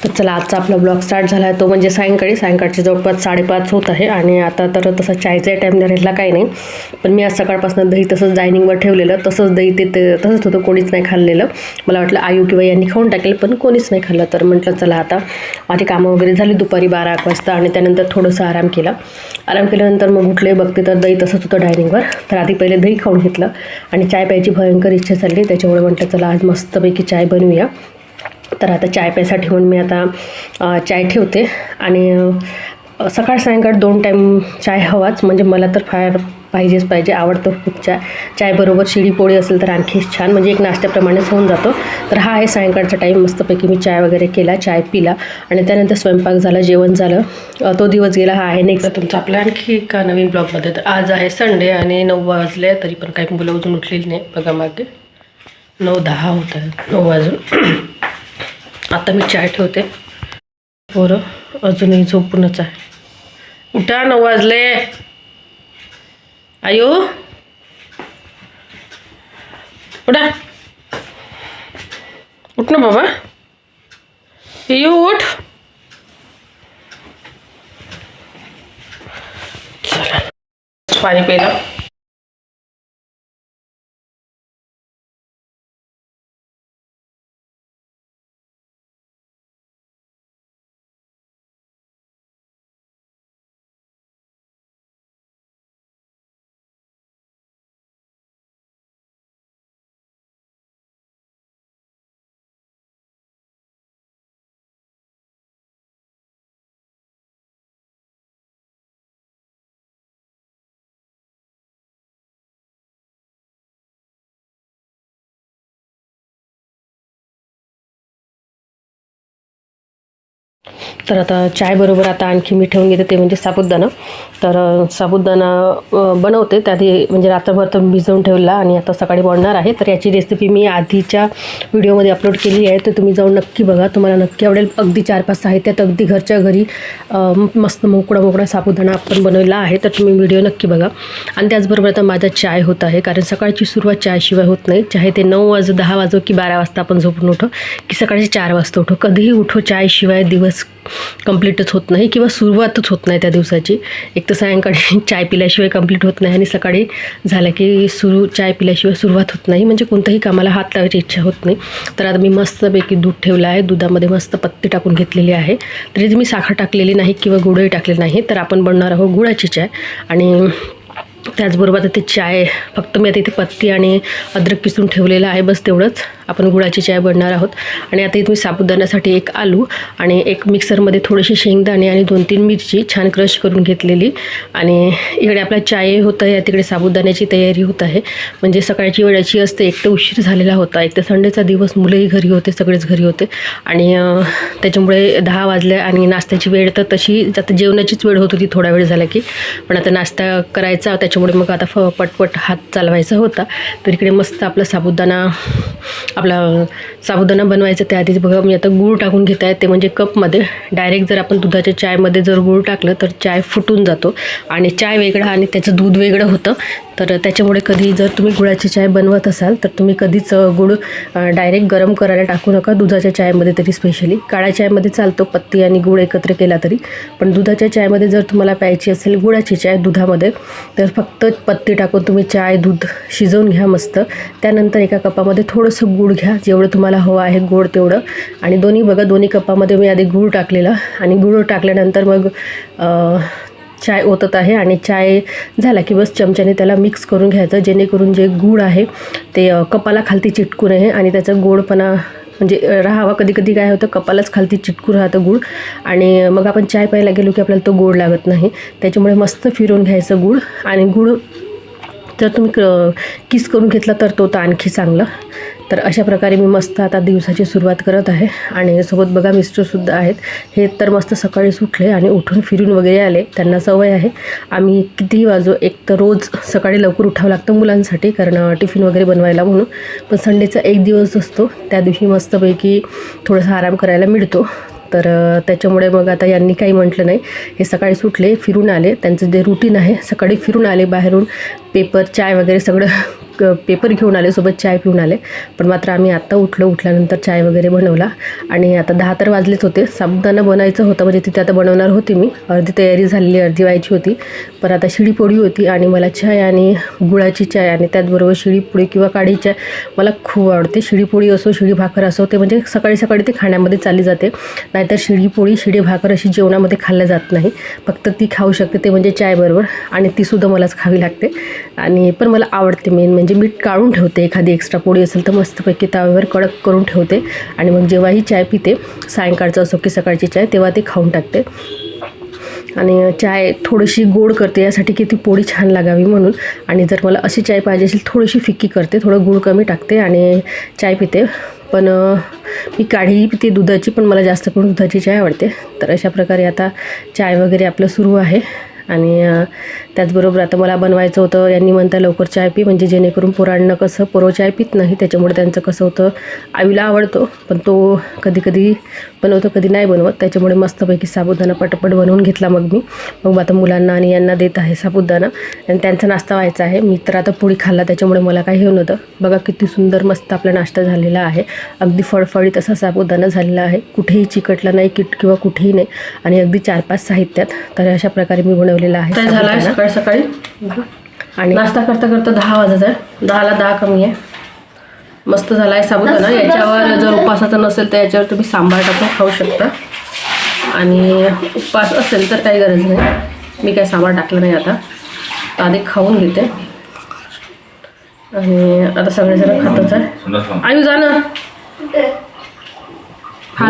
तर चला आजचा आपला ब्लॉग स्टार्ट झाला आहे तो म्हणजे सायंकाळचे जवळपास 5:30 होत आहे आणि आता तर तसा चायचा टाईम राहिला काही नाही. पण मी आज सकाळपासून दही तसंच डायनिंगवर ठेवलेलं, तसंच दही ते तसंच होतं, कोणीच नाही खाल्लेलं. मला वाटलं आयू किंवा यांनी खाऊन टाकेल, पण कोणीच नाही खाल्लं. तर म्हटलं चला आता माझी कामं वगैरे झाली दुपारी 12-1 वाजता आणि त्यानंतर थोडंसं आराम केल्यानंतर मग उठले, बघते तर दही तसंच होतं डायनिंगवर. तर आधी पहिले दही खाऊन घेतलं आणि चाय प्यायची भयंकर इच्छा झाली, त्याच्यामुळे म्हटलं चला आज मस्तपैकी चाय बनवूया. तर आता चाय प्यायसाठी म्हणून मी आता चाय ठेवते आणि सकाळ सायंकाळ 2 टाईम चाय हवाच, म्हणजे मला तर फार पाहिजे आवडतं खूप चायबरोबर शिळी पोळी असेल तर आणखी छान, म्हणजे एक नाश्त्याप्रमाणेच होऊन जातो. तर हा आहे सायंकाळचा टाईम. मस्तपैकी मी चाय वगैरे केला, चाय पिला आणि त्यानंतर स्वयंपाक झाला, जेवण झालं, तो दिवस गेला. हा आहे नेक्स्ट तुमचं आपलं आणखी एका नवीन ब्लॉगमध्ये. तर आज आहे संडे आणि 9 वाजले, तरी पण काही मुलं अजून उठलेली नाही. बघा मागे 9:10 होत आहे, 9 वाजून. आता मी चाय ठेवते, पोरं अजूनही झोपूनच आहे. उठा, 9 वाजले. आयो उठा, उठ ना बाबा, येऊ उठ. चला पाणी प्यायला. तर आता चायबरोबर आता आणखी मी ठेवून घेते ते म्हणजे साबुदाणा. तर साबुदाणा बनवते त्याआधी, म्हणजे रात्रभर तर भिजवून ठेवला आणि आता सकाळी बनणार आहे. तर याची रेसिपी मी आधीच्या व्हिडिओमध्ये अपलोड केली आहे, तर तुम्ही जाऊन नक्की बघा, तुम्हाला नक्की आवडेल. अगदी 4-5 साहित्यात अगदी घरच्या घरी मस्त मोकळा साबुदाणा आपण बनवला आहे. तर तुम्ही व्हिडिओ नक्की बघा. आणि त्याचबरोबर आता माझा चाय होत आहे, कारण सकाळची सुरुवात चायशिवाय होत नाही. चाहे ते 9 वाजो, 10 वाजो की 12 वाजता आपण झोपून उठो की सकाळची 4 वाजता उठो, कधीही उठो, चायशिवाय दिवस कंप्लीटच होत नाही किंवा सुरुवातच होत नाही त्या दिवसाची. एक तर सायंकाळी चाय पिल्याशिवाय कंप्लीट होत नाही आणि सकाळी झालं की चाय पिल्याशिवाय सुरुवात होत नाही, म्हणजे कोणत्याही कामाला हात लावायची इच्छा होत नाही. तर आता मी मस्तपैकी दूध ठेवलं आहे, दुधामध्ये मस्त पत्ती टाकून घेतलेली आहे. तरी मी साखर टाकलेली नाही किंवा गुळही टाकलेली नाही. तर आपण बनवणार आहोत गुळाची चाय. आणि त्याचबरोबर आता ते चाय फक्त मी आता इथे पत्ती आणि अद्रक किसून ठेवलेलं आहे, बस तेवढंच. आपण गुळाची चाय बनणार आहोत. आणि आता इथे मी साबुदाण्यासाठी 1 आलू आणि एक मिक्सरमध्ये थोडीशी शेंगदाणे आणि 2-3 मिरची छान क्रश करून घेतलेली. आणि इकडे आपला चाय होत आहे, तिकडे साबुदाण्याची तयारी होत आहे. म्हणजे सकाळची वेळ अशी असते, एक तर उशीर झालेला होता, एक तर संडेचा दिवस, मुलंही घरी होते, सगळेच घरी होते आणि त्याच्यामुळे 10 वाजले. आणि नाश्त्याची वेळ तर तशी आता जेवणाचीच वेळ होत होती थोडा वेळ झाला की, पण आता नाश्ता करायचा, त्याच्यामुळे मग आता पटपट हात चालवायचा होता. तर इकडे मस्त आपला साबुदाणा बनवायचा. त्याआधीच बघा मी आता गूळ टाकून घेत आहे, ते म्हणजे कपमध्ये. डायरेक्ट जर आपण दुधाच्या चायमध्ये जर गूळ टाकलं तर चाय फुटून जातो आणि चाय वेगळा आणि त्याचं दूध वेगळं होतं. तर त्याच्यामुळे कधी जर तुम्ही गुळाची चाय बनवत असाल तर तुम्ही कधीच गूळ डायरेक्ट गरम करायला टाकू नका दुधाच्या चायमध्ये. तरी स्पेशली काळ्या चायमध्ये चालतो पत्ती आणि गूळ एकत्र केला तरी, पण दुधाच्या चायमध्ये जर तुम्हाला प्यायची असेल गुळाची चाय दुधामध्ये, तर फक्त पत्ती टाकून तुम्ही दूध शिजवून घ्या मस्त. त्यानंतर एका कपामध्ये थोडंसं गूळ घ्या, जेवढं तुम्हाला हवं आहे गोड तेवढं. आणि दोन्ही कपामध्ये मी आधी गूळ टाकलेला आणि गूळ टाकल्यानंतर मग चाय ओतत आहे. आणि चाय झाला की बस चमच्याने त्याला मिक्स करून घ्यायचं, जेणेकरून जे गूळ आहे ते कपाला खालती चिटकू नये आणि त्याचा गोडपणा म्हणजे राहावा. कधी काय होतं, कपालाच खालती चिटकून राहतं गूळ आणि मग आपण चाय प्यायला गेलो की आपल्याला तो गोड लागत नाही. त्याच्यामुळे मस्त फिरवून घ्यायचं गूळ. आणि गूळ जर तुम्ही किस करून घेतला तर तो तर आणखी चांगलं. तर अशा प्रकारे मी मस्त आता दिवसाची सुरुवात करत आहे. आणि सोबत बघा मिस्टरसुद्धा आहेत. हे तर मस्त सकाळी उठले आणि उठून फिरून वगैरे आले. त्यांना सवय आहे, आम्ही कितीही वाजो, एक तर रोज सकाळी लवकर उठावं लागतं मुलांसाठी, कारण टिफिन वगैरे बनवायला म्हणून. पण संडेचा एक दिवस असतो, त्या दिवशी मस्तपैकी थोडासा आराम करायला मिळतो. तर त्याच्यामुळे मग आता यांनी काही म्हटलं नाही. हे सकाळी सुटले, फिरून आले, त्यांचं जे रुटीन आहे, सकाळी फिरून आले, बाहेरून पेपर चाय वगैरे सगळं पेपर घेऊन आले, सोबत चाय पिऊन आले. पण मात्र आम्ही आत्ता उठल्यानंतर चाय वगैरे बनवला आणि आता 10 तर वाजलेच होते. साबुदाणा बनायचं होतं, म्हणजे तिथे आता बनवणार होते मी. अर्धी तयारी झालेली, अर्धी व्हायची होती. पण आता शिळीपोळी होती आणि मला चाय आणि गुळाची चाय आणि त्याचबरोबर शिळीपोळी किंवा काढी चाय मला खूप आवडते. शिळीपोळी असो, शिळी भाकर असो, ते म्हणजे सकाळी सकाळी ते खाण्यामध्ये चालली जाते. नाहीतर शिळीपोळी, शिळी भाकर अशी जेवणामध्ये खाल्ल्या जात नाही. फक्त ती खाऊ शकते ते म्हणजे चायबरोबर, आणि तीसुद्धा मलाच खावी लागते. आणि पण मला आवडते. मेन म्हणजे मीठ काढून ठेवते. एखादी एक्स्ट्रा पोळी असेल तर मस्तपैकी तव्यावर कडक करून ठेवते आणि मग जेव्हाही चाय पिते, सायंकाळचं असो की सकाळची चाय, तेव्हा ते खाऊन टाकते. आणि चाय थोडीशी गोड करते यासाठी की ती पोळी छान लागावी म्हणून. आणि जर मला अशी चाय पाहिजे असेल थोडीशी फिक्की करते, थोडं गूळ कमी टाकते आणि चाय पिते. पण मी काढी पिते दुधाची, पण मला जास्त करून दुधाची चाय आवडते. तर अशा प्रकारे आता चाय वगैरे आपलं सुरू आहे. आणि त्याचबरोबर आता मला बनवायचं होतं, यांनी म्हणता लवकर चाय पी, म्हणजे जेणेकरून पोरांना कसं, पोरं चाय पित नाही, त्याच्यामुळे त्यांचं कसं होतं, आईला आवडतो पण तो कधी कधी बनवतो कधी नाही बनवत. त्याच्यामुळे मस्तपैकी साबुदाणा पटपट बनवून घेतला. मग आता मुलांना आणि यांना देत आहे साबुदाणा आणि त्यांचा नाश्ता व्हायचा आहे. मी तर आता पोळी खाल्ला, त्याच्यामुळे मला काही हे नव्हतं. बघा किती सुंदर मस्त आपला नाश्ता झालेला आहे. अगदी फळफळीत असा साबुदाणा झालेला आहे, कुठेही चिकटला नाही किंवा कुठेही नाही, आणि अगदी 4-5 साहित्यात. तर अशा प्रकारे मी बनवलेला आहे. काय झालं आहे सकाळी सकाळी आणि नाश्ता करता करता 10 वाजत आहे. 10ला 10 कमी आहे. मस्त झाला आहे साबुदाणा. याच्यावर जर उपासाचं नसेल तर याच्यावर तुम्ही सांबार टाकून खाऊ शकता, आणि उपास असेल तर काही गरज नाही. मी काय सांबार टाकलं नाही. आता आधी खाऊन घेते आणि आता सगळेजण खातच आहे. आयु जा ना. हा